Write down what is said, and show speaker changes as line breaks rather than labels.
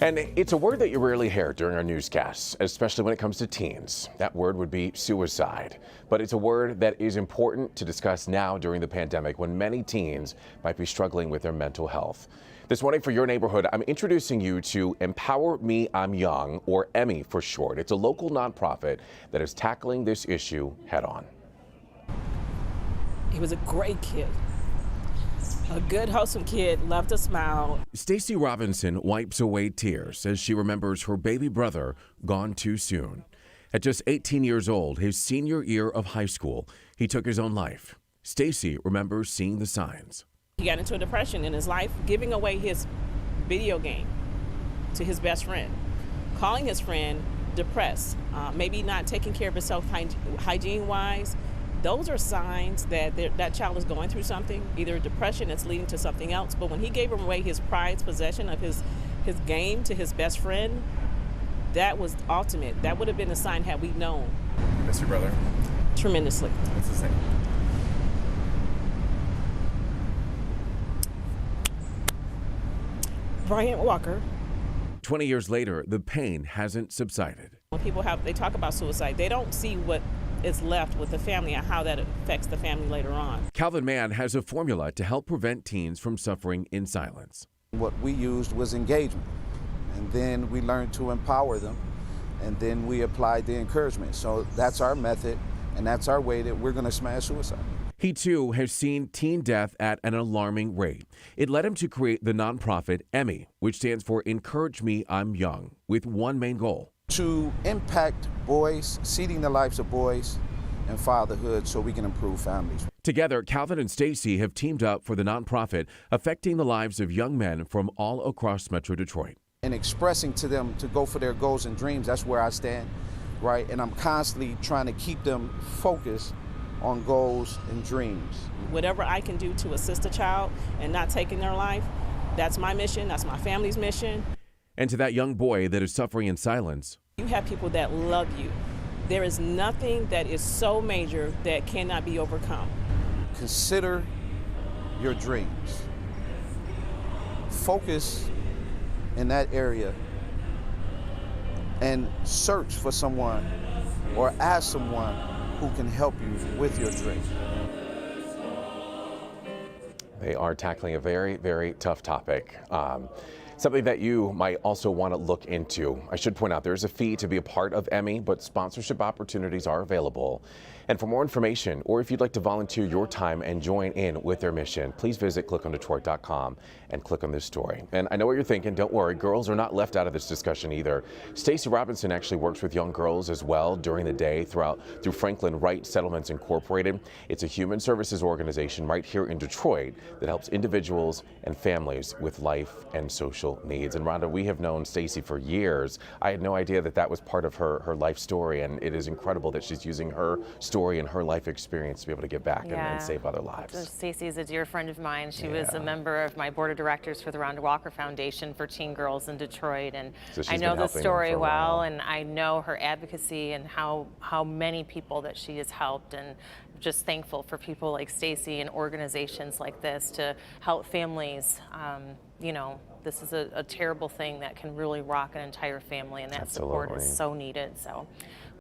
And it's a word that you rarely hear during our newscasts, especially when it comes to teens. That word would be suicide. But it's a word that is important to discuss now during the pandemic when many teens might be struggling with their mental health. This morning for your neighborhood, I'm introducing you to Empower Me I'm Young, or Emmy for short. It's a local nonprofit that is tackling this issue head on.
He was a great kid. A good, wholesome kid, loved to smile.
Stacy Robinson wipes away tears as she remembers her baby brother gone too soon. At just 18 years old, his senior year of high school, he took his own life. Stacy remembers seeing the signs.
He got into a depression in his life, giving away his video game to his best friend, calling his friend depressed, maybe not taking care of himself hygiene-wise. Those are signs that that child is going through something, either depression that's leading to something else. But when he gave away his prized possession of his game to his best friend, that was ultimate. That would have been a sign had we known.
You miss your brother?
Tremendously.
What's his name?
Bryant Walker.
20 years later, the pain hasn't subsided.
When people they talk about suicide, they don't see what is left with the family and how that affects the family later on.
Calvin Mann has a formula to help prevent teens from suffering in silence.
What we used was engagement, and then we learned to empower them, and then we applied the encouragement. So that's our method, and that's our way that we're going to smash suicide.
He too has seen teen death at an alarming rate. It led him to create the nonprofit Emmy, which stands for Encourage Me I'm Young, with one main goal:
to impact boys, seeding the lives of boys and fatherhood so we can improve families.
Together, Calvin and Stacy have teamed up for the nonprofit affecting the lives of young men from all across Metro Detroit.
And expressing to them to go for their goals and dreams, that's where I stand, right? And I'm constantly trying to keep them focused on goals and dreams.
Whatever I can do to assist a child and not taking their life, that's my mission, that's my family's mission.
And to that young boy that is suffering in silence,
you have people that love you. There is nothing that is so major that cannot be overcome.
Consider your dreams. Focus in that area and search for someone or ask someone who can help you with your dream.
they are tackling a very, very tough topic. Something that you might also want to look into. I should point out there's a fee to be a part of Emmy, but sponsorship opportunities are available. And for more information, or if you'd like to volunteer your time and join in with their mission, please visit clickondetroit.com and click on this story. And I know what you're thinking. Don't worry, girls are not left out of this discussion either. Stacy Robinson actually works with young girls as well during the day through Franklin Wright Settlements Incorporated. It's a human services organization right here in Detroit that helps individuals and families with life and social needs. And Rhonda, we have known Stacy for years. I had no idea that that was part of her life story, and it is incredible that she's using her story and her life experience to be able to give back and save other lives.
Stacy is a dear friend of mine. She was a member of my board of directors for the Rhonda Walker Foundation for teen girls in Detroit, and so I know the story well, and I know her advocacy and how many people that she has helped, and just thankful for people like Stacy and organizations like this to help families. You know, this is a terrible thing that can really rock an entire family, and that support is so needed. So